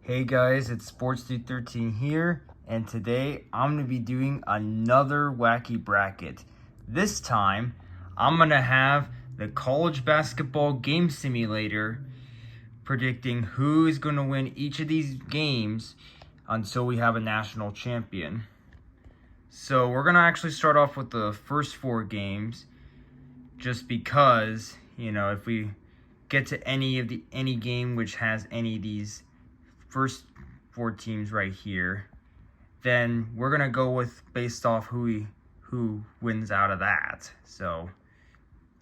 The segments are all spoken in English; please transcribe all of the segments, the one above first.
Hey guys, it's SportsDude13 here, and today I'm going to be doing another wacky bracket. This time, I'm going to have the college basketball game simulator predicting who is going to win each of these games until we have a national champion. So we're going to actually start off with the first 4 games, just because, if we get to any game which has any of these first 4 teams right here, then we're gonna go with based off who wins out of that. So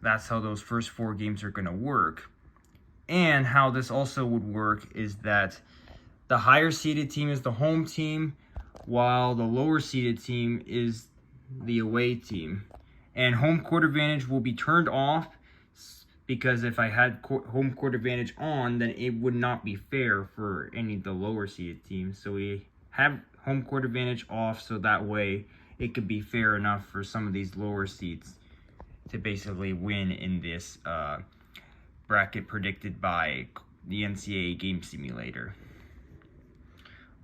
that's how those first 4 games are gonna work. And how this also would work is that the higher seeded team is the home team, while the lower seeded team is the away team. And home court advantage will be turned off, because if I had home court advantage on, then it would not be fair for any of the lower seeded teams. So we have home court advantage off, so that way it could be fair enough for some of these lower seeds to basically win in this bracket predicted by the NCAA game simulator.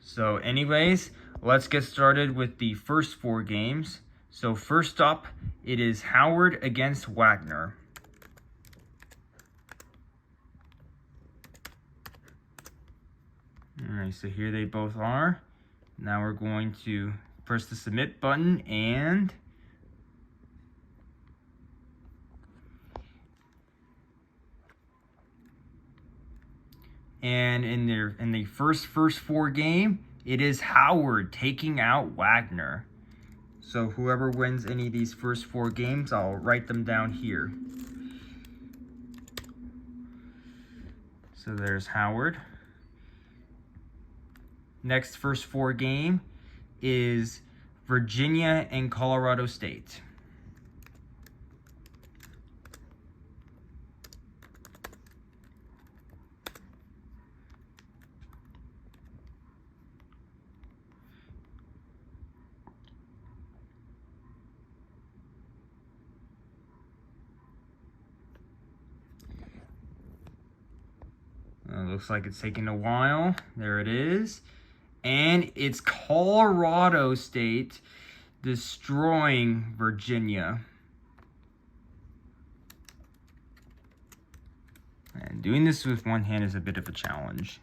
So anyways, let's get started with the first 4 games. So first up, it is Howard against Wagner. Alright, so here they both are. Now we're going to press the submit button and in the first 4 game, it is Howard taking out Wagner. So whoever wins any of these first 4 games, I'll write them down here. So there's Howard. Next first 4 game is Virginia and Colorado State. Looks like it's taking a while. There it is. And it's Colorado State destroying Virginia. And doing this with one hand is a bit of a challenge.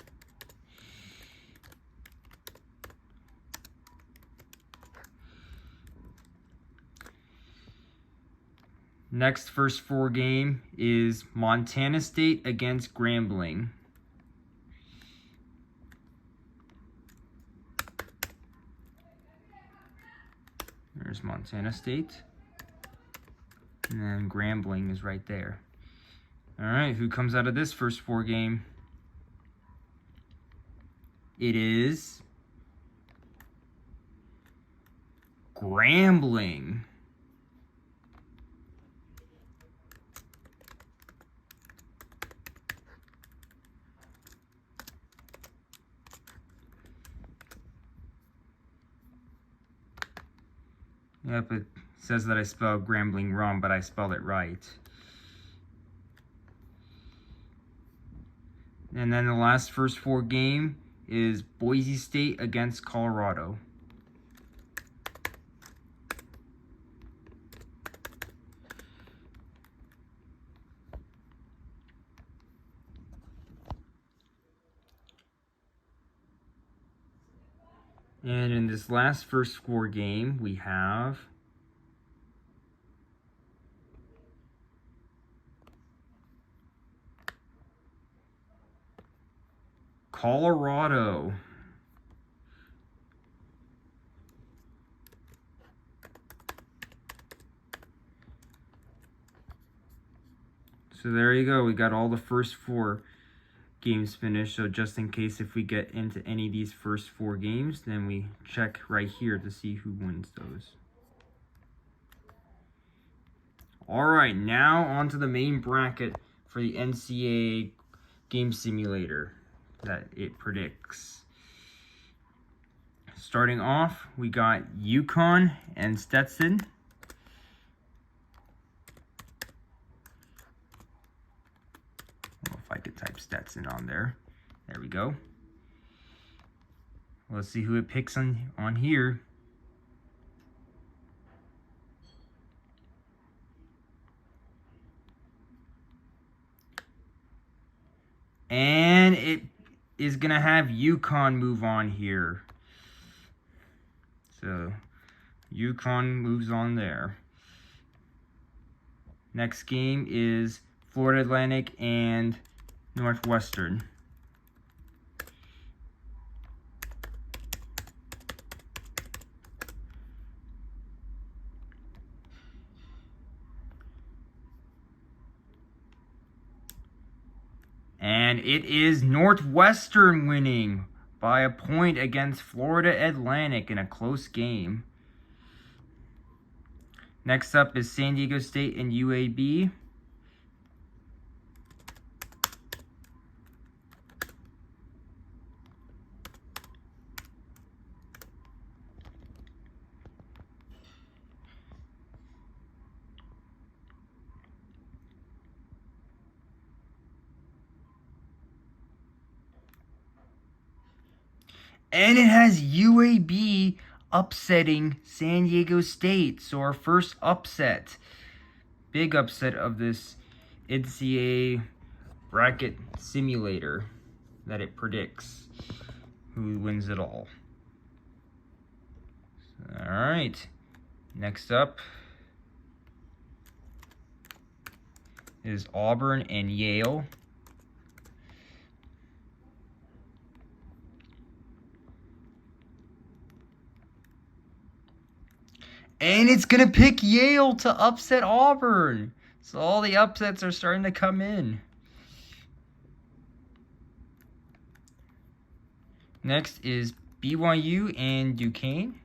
Next first 4 game is Montana State against Grambling. There's Montana State. And then Grambling is right there. Alright, who comes out of this first 4 game? It is Grambling. Yep, it says that I spelled Grambling wrong, but I spelled it right. And then the last first 4 game is Boise State against Colorado. And in this last first 4 game, we have Colorado. So there you go. We got all the first 4 games finished. So just in case if we get into any of these first 4 games, then we check right here to see who wins those. Alright, now on to the main bracket for the NCAA game simulator that it predicts. Starting off, we got UConn and Stetson. I could type Stetson on there. There we go. Let's see who it picks on here. And it is going to have UConn move on here. So, UConn moves on there. Next game is Florida Atlantic and Northwestern. And it is Northwestern winning by a point against Florida Atlantic in a close game. Next up is San Diego State and UAB. And it has UAB upsetting San Diego State. So our first upset. Big upset of this NCAA bracket simulator that it predicts who wins it all. Alright. Next up is Auburn and Yale. And it's going to pick Yale to upset Auburn. So all the upsets are starting to come in. Next is BYU and Duquesne.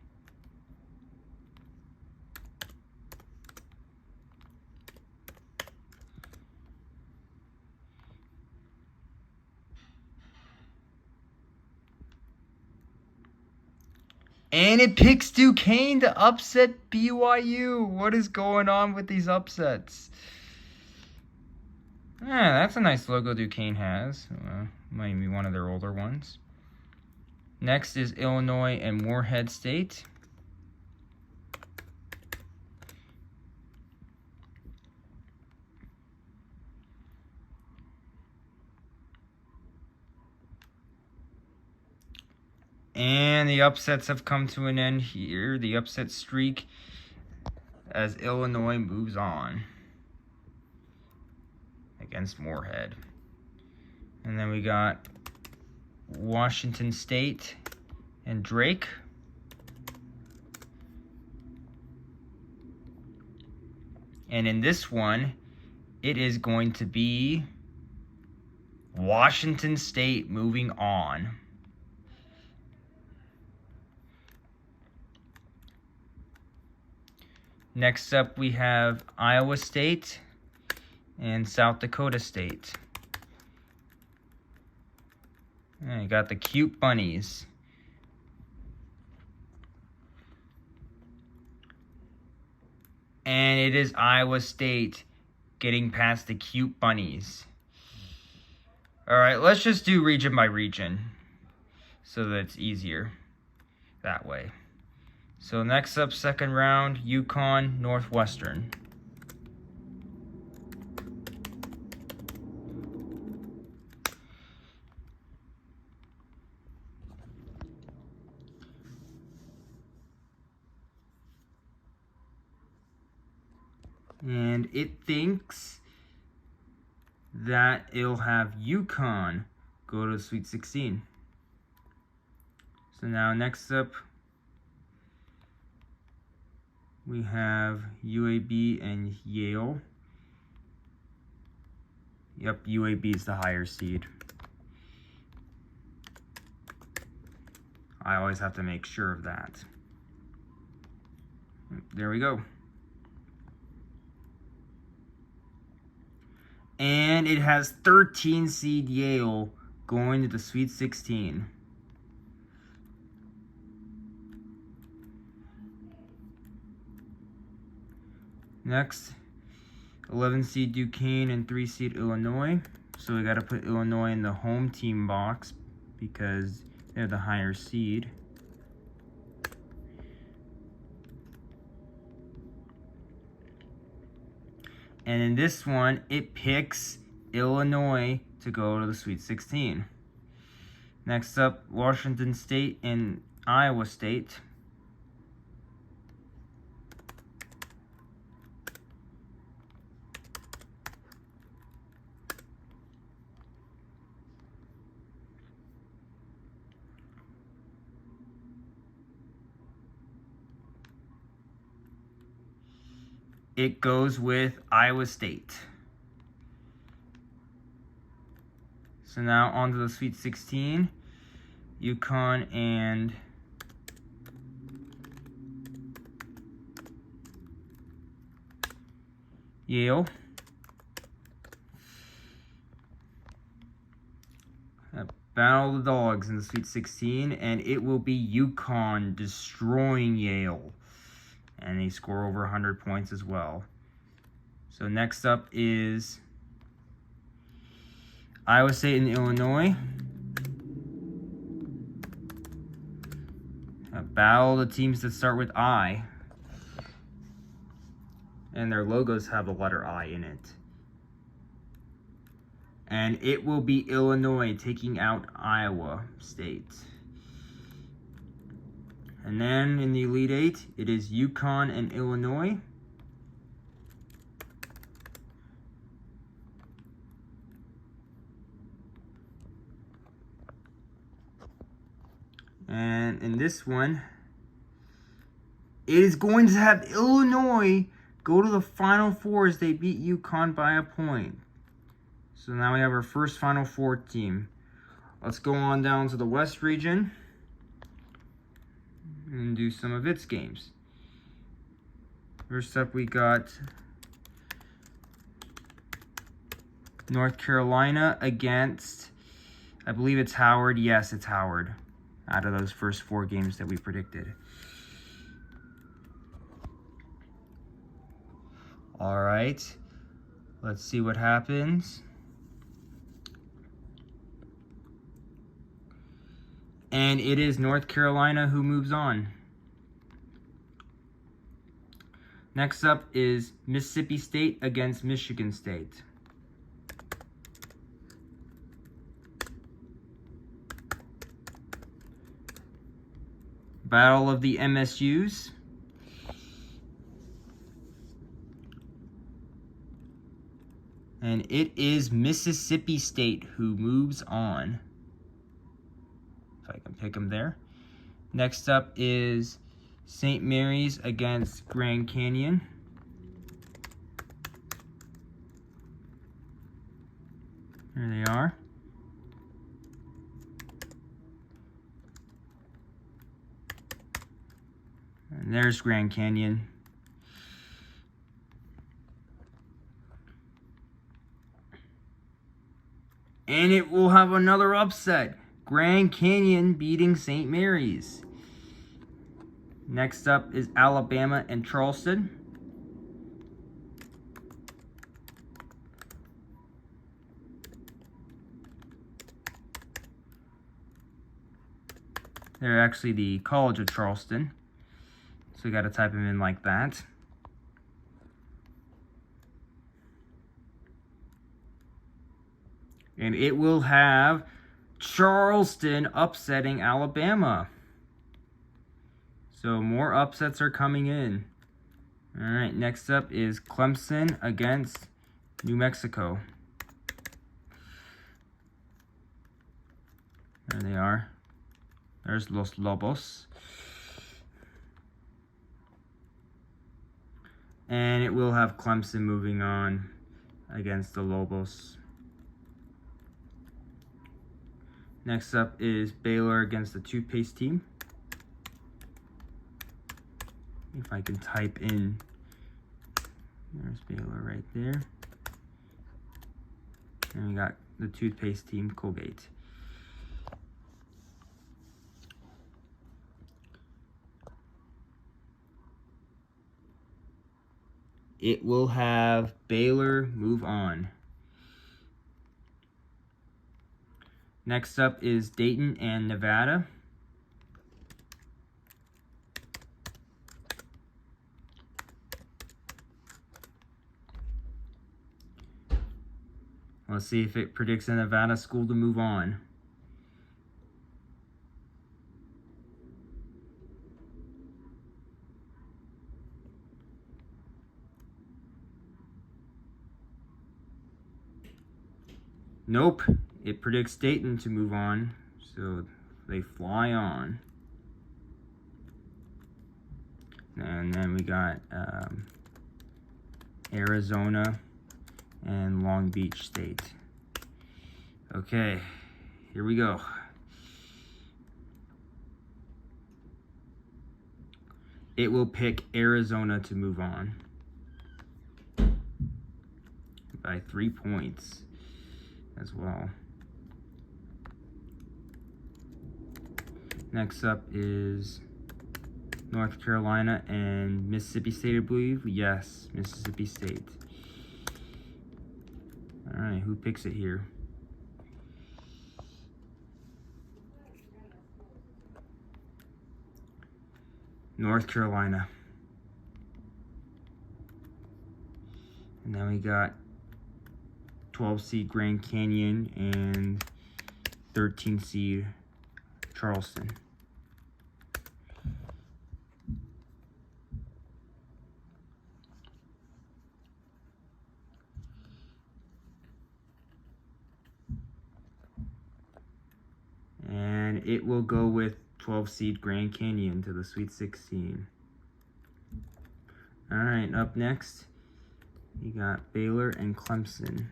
And it picks Duquesne to upset BYU. What is going on with these upsets? Yeah, that's a nice logo Duquesne has. Might be one of their older ones. Next is Illinois and Morehead State. And the upsets have come to an end here. The upset streak as Illinois moves on against Morehead. And then we got Washington State and Drake. And in this one, it is going to be Washington State moving on. Next up, we have Iowa State and South Dakota State. And you got the cute bunnies. And it is Iowa State getting past the cute bunnies. Alright, let's just do region by region so that it's easier that way. So next up, second round, UConn, Northwestern. And it thinks that it'll have UConn go to the Sweet 16. So now next up, we have UAB and Yale. Yep, UAB is the higher seed. I always have to make sure of that. There we go. And it has 13 seed Yale going to the Sweet 16. Next, 11 seed Duquesne and 3 seed Illinois. So we got to put Illinois in the home team box because They're the higher seed. And in this one, it picks Illinois to go to the Sweet 16. Next up, Washington State and Iowa State. It goes with Iowa State. So now on to the Sweet 16. UConn and Yale. Battle of the Dogs in the Sweet 16, and it will be UConn destroying Yale. And they score over 100 points as well. So next up is Iowa State and Illinois. A battle of the teams that start with I. And their logos have the letter I in it. And it will be Illinois taking out Iowa State. And then in the Elite Eight, it is UConn and Illinois. And in this one, it is going to have Illinois go to the Final Four as they beat UConn by a point. So now we have our first Final Four team. Let's go on down to the West region and do some of its games. First up, we got North Carolina against, I believe it's Howard. Yes, it's Howard, out of those first 4 games that we predicted. All right, let's see what happens. And it is North Carolina who moves on. Next up is Mississippi State against Michigan State. Battle of the MSUs. And it is Mississippi State who moves on. If I can pick them there. Next up is St. Mary's against Grand Canyon. There they are. And there's Grand Canyon. And it will have another upset. Grand Canyon beating St. Mary's. Next up is Alabama and Charleston. They're actually the College of Charleston. So we got to type them in like that. And it will have Charleston upsetting Alabama. So more upsets are coming in. All right, next up is Clemson against New Mexico. There they are. There's Los Lobos. And it will have Clemson moving on against the Lobos. Next up is Baylor against the Toothpaste team. If I can type in, there's Baylor right there. And we got the Toothpaste team, Colgate. It will have Baylor move on. Next up is Dayton and Nevada. Let's see if it predicts a Nevada school to move on. Nope, it predicts Dayton to move on, so they fly on. And then we got Arizona and Long Beach State. Okay, here we go. It will pick Arizona to move on by 3 points as well. Next up is North Carolina and Mississippi State, I believe. Yes, Mississippi State. All right, who picks it here? North Carolina. And then we got 12 seed Grand Canyon and 13 seed Charleston. And it will go with 12 seed Grand Canyon to the Sweet 16. All right, up next, you got Baylor and Clemson.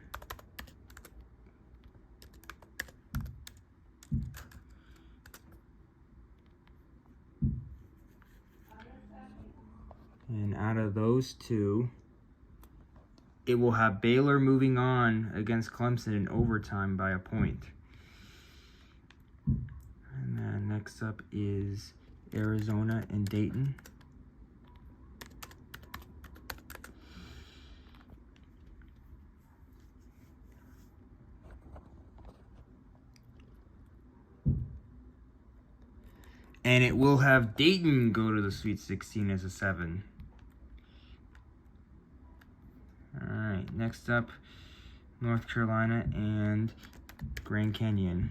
And out of those two, it will have Baylor moving on against Clemson in overtime by a point. And then next up is Arizona and Dayton. And it will have Dayton go to the Sweet 16 as a 7. Alright, next up, North Carolina and Grand Canyon.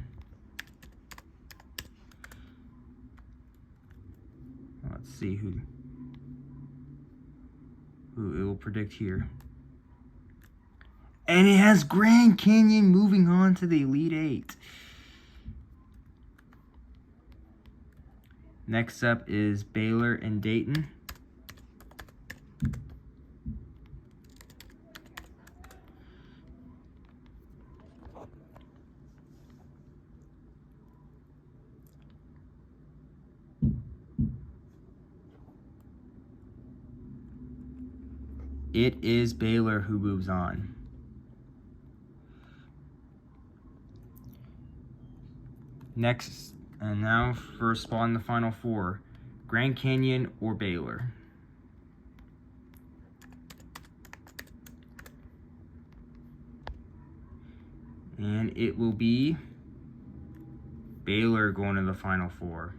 Let's see who it will predict here. And it has Grand Canyon moving on to the Elite Eight. Next up is Baylor and Dayton. It is Baylor who moves on. Next, and now for a spot in the Final Four, Grand Canyon or Baylor. And it will be Baylor going to the Final Four.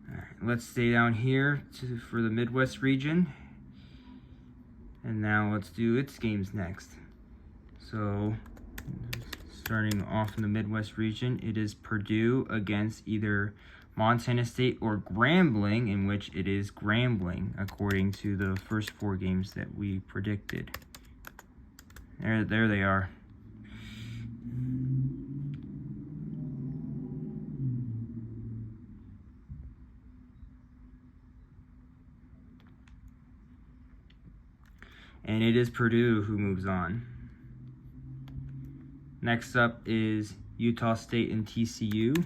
All right, let's stay down here for the Midwest region. And now let's do its games next. So, starting off in the Midwest region, it is Purdue against either Montana State or Grambling, in which it is Grambling, according to the first 4 games that we predicted. There they are. And it is Purdue who moves on. Next up is Utah State and TCU.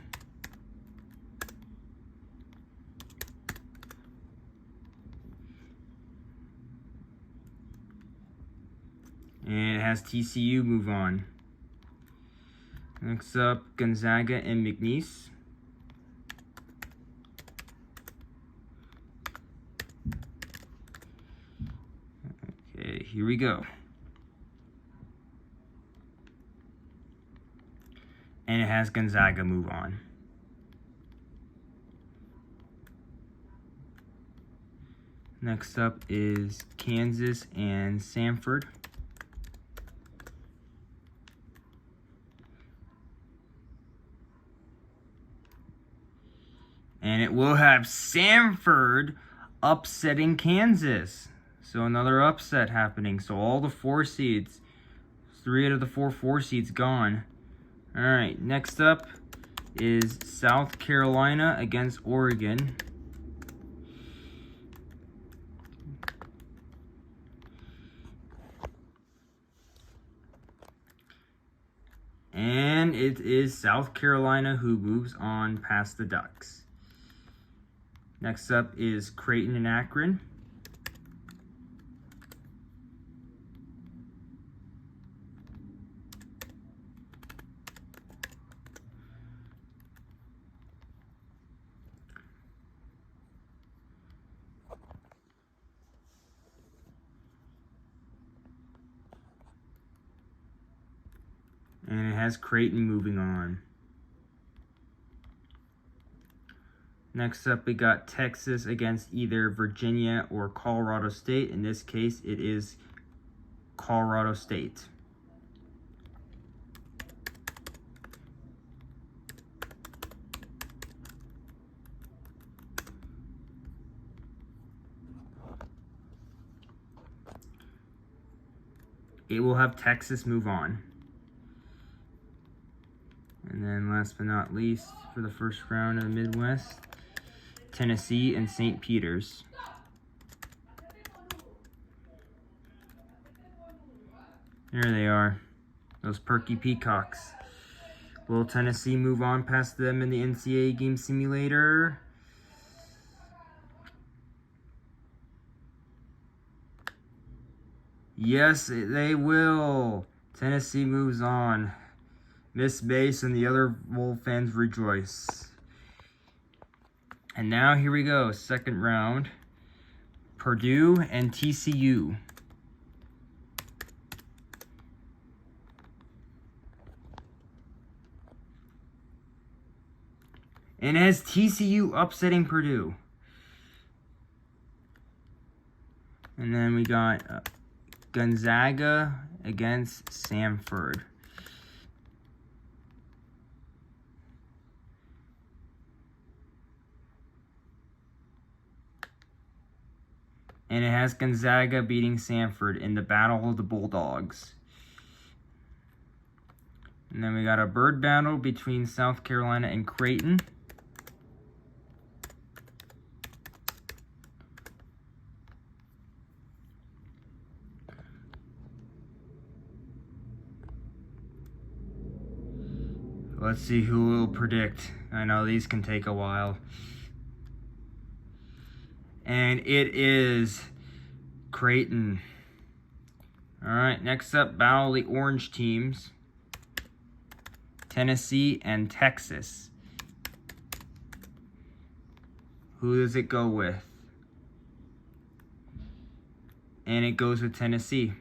And it has TCU move on. Next up, Gonzaga and McNeese. Okay, here we go. And it has Gonzaga move on. Next up is Kansas and Samford. And it will have Samford upsetting Kansas. So another upset happening. So all the 4 seeds, 3 out of the 4 seeds gone. All right, next up is South Carolina against Oregon. And it is South Carolina who moves on past the Ducks. Next up is Creighton and Akron. And it has Creighton moving on. Next up, we got Texas against either Virginia or Colorado State. In this case, it is Colorado State. It will have Texas move on. And then last but not least, for the first round of the Midwest, Tennessee and St. Peter's. There they are, those perky peacocks. Will Tennessee move on past them in the NCAA game simulator? Yes, they will. Tennessee moves on. Miss Base and the other Wolf fans rejoice. And now here we go, second round. Purdue and TCU. And it has TCU upsetting Purdue. And then we got Gonzaga against Samford. And it has Gonzaga beating Samford in the Battle of the Bulldogs. And then we got a bird battle between South Carolina and Creighton. Let's see who will predict. I know these can take a while. And it is Creighton. Alright, next up, battle of the orange teams. Tennessee and Texas. Who does it go with? And it goes with Tennessee.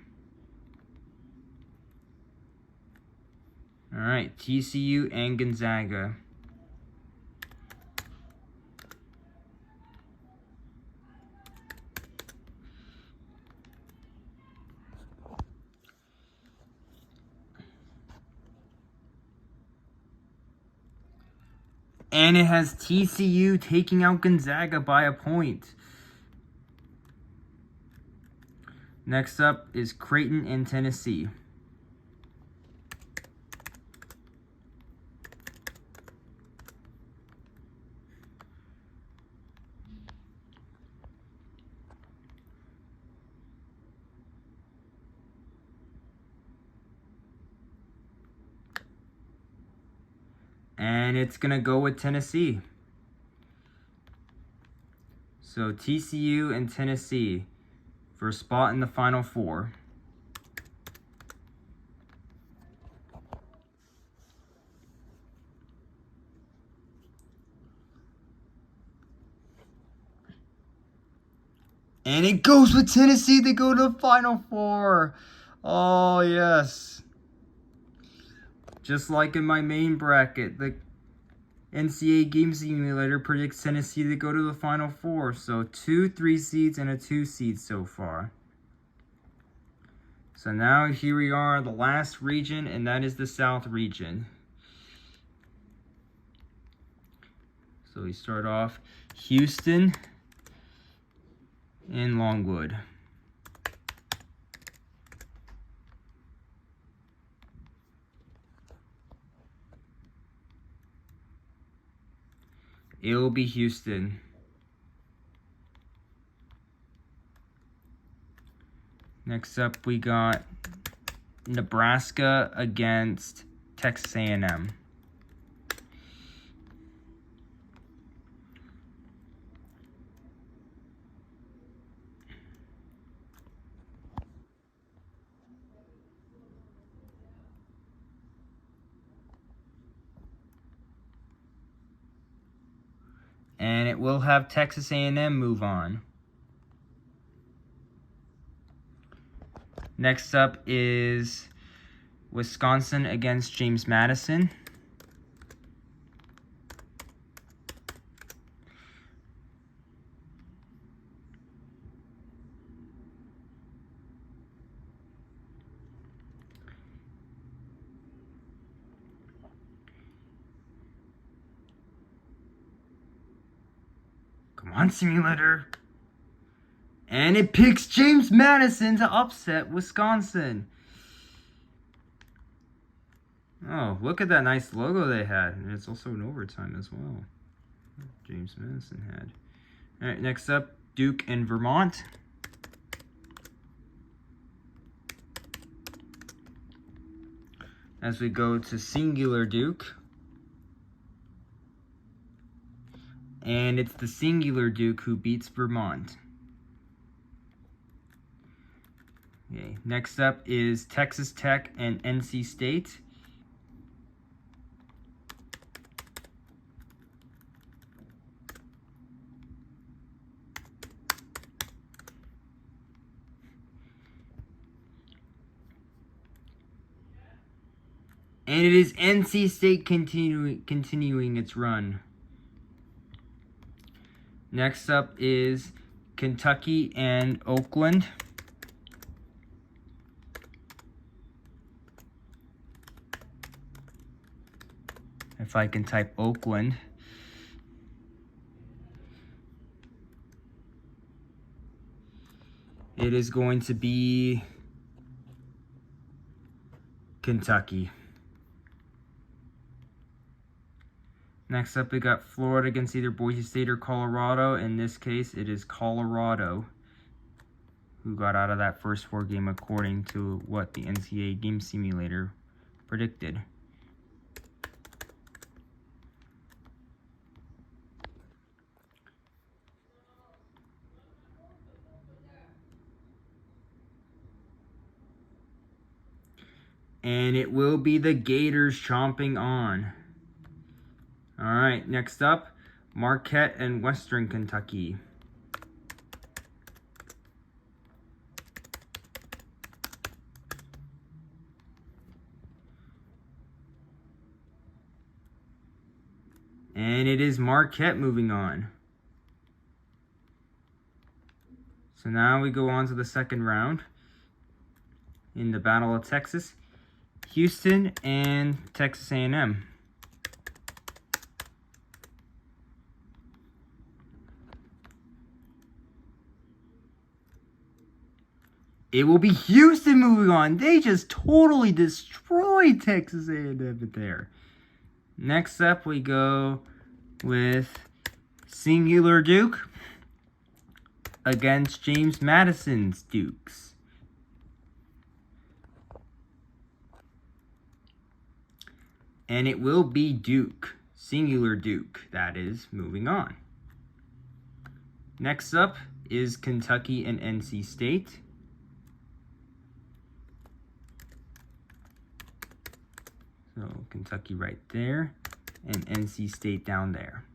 Alright, TCU and Gonzaga. And it has TCU taking out Gonzaga by a point. Next up is Creighton and Tennessee. And it's going to go with Tennessee. So TCU and Tennessee for a spot in the Final Four. And it goes with Tennessee. They go to the Final Four. Oh, yes. Just like in my main bracket, the NCAA Game Simulator predicts Tennessee to go to the Final Four. So 2 3 seeds and a 2 seed so far. So now here we are, the last region, and that is the South region. So we start off Houston and Longwood. It will be Houston. Next up, we got Nebraska against Texas A&M. And it will have Texas A&M move on. Next up is Wisconsin against James Madison. Come on, simulator. And it picks James Madison to upset Wisconsin. Oh, look at that nice logo they had. And it's also an overtime as well. James Madison had. All right, next up, Duke and Vermont. As we go to singular Duke. And it's the singular Duke who beats Vermont. Okay, next up is Texas Tech and NC State. And it is NC State continuing its run. Next up is Kentucky and Oakland. If I can type Oakland. It is going to be Kentucky. Next up, we got Florida against either Boise State or Colorado. In this case, it is Colorado who got out of that first 4 game according to what the NCAA Game Simulator predicted. And it will be the Gators chomping on. All right, next up, Marquette and Western Kentucky. And it is Marquette moving on. So now we go on to the second round in the Battle of Texas. Houston and Texas A&M. It will be Houston moving on. They just totally destroyed Texas A&M there. Next up, we go with singular Duke against James Madison's Dukes. And it will be Duke, singular Duke, that is, moving on. Next up is Kentucky and NC State. So Kentucky right there, and NC State down there.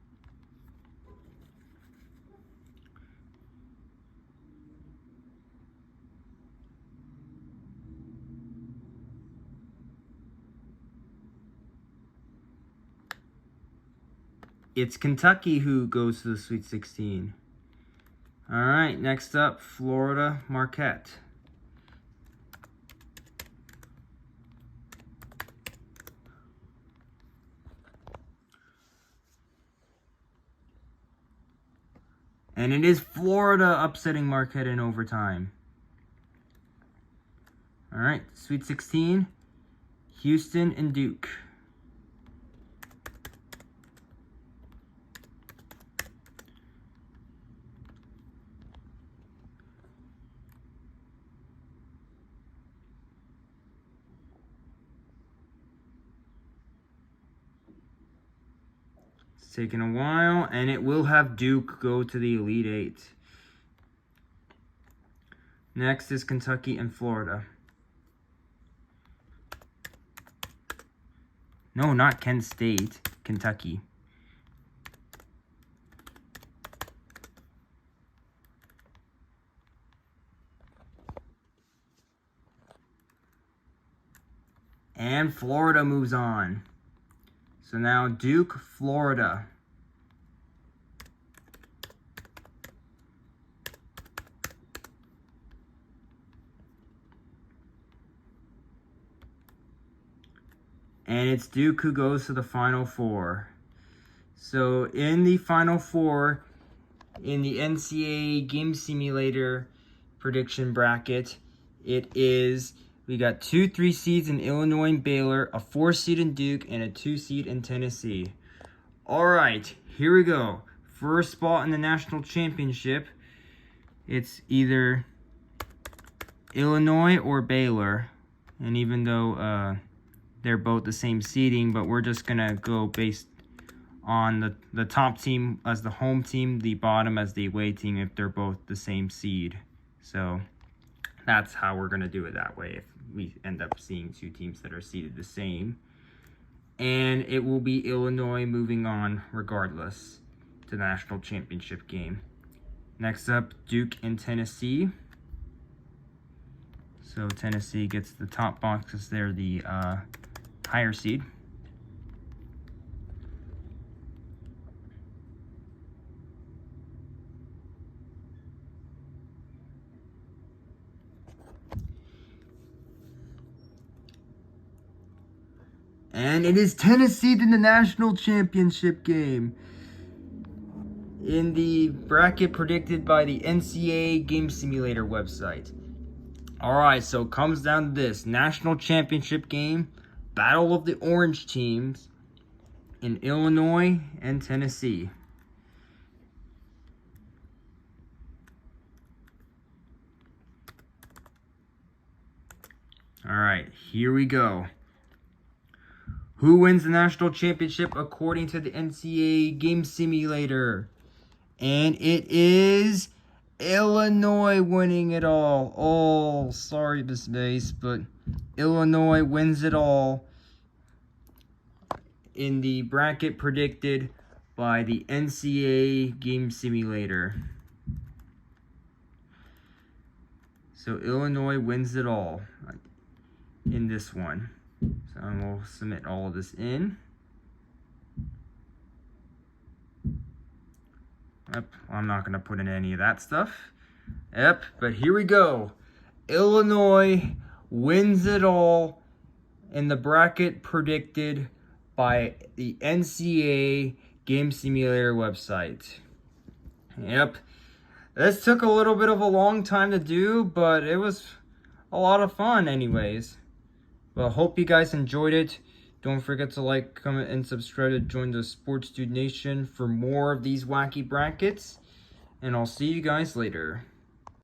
it's Kentucky who goes to the Sweet 16. All right, next up, Florida Marquette. And it is Florida upsetting Marquette in overtime. All right, Sweet 16, Houston and Duke. It's taking a while, and it will have Duke go to the Elite Eight. Next is Kentucky and Florida. No, not Kent State, Kentucky. And Florida moves on. So now Duke, Florida. And it's Duke who goes to the Final Four. So in the Final Four, in the NCAA Game Simulator prediction bracket, we got 2 3 seeds in Illinois and Baylor, a 4 seed in Duke, and a 2 seed in Tennessee. All right, here we go. First spot in the national championship, it's either Illinois or Baylor. And even though they're both the same seeding, but we're just going to go based on the top team as the home team, the bottom as the away team if they're both the same seed. So that's how we're going to do it that way if we end up seeing 2 teams that are seeded the same. And it will be Illinois moving on regardless to the national championship game. Next up, Duke and Tennessee. So Tennessee gets the top box because they're the higher seed. And it is Tennessee in the national championship game. In the bracket predicted by the NCAA Game Simulator website. Alright, so it comes down to this. National championship game. Battle of the Orange teams in Illinois and Tennessee. Alright, here we go. Who wins the national championship according to the NCAA Game Simulator? And it is Illinois winning it all. Oh, sorry, Miss Mace, but Illinois wins it all in the bracket predicted by the NCAA Game Simulator. So Illinois wins it all in this one. So we'll submit all of this in. Yep, I'm not going to put in any of that stuff. Yep, but here we go. Illinois wins it all in the bracket predicted by the NCAA Game Simulator website. Yep, this took a little bit of a long time to do, but it was a lot of fun anyways. Well, hope you guys enjoyed it. Don't forget to like, comment, and subscribe to join the Sports Dude Nation for more of these wacky brackets. And I'll see you guys later.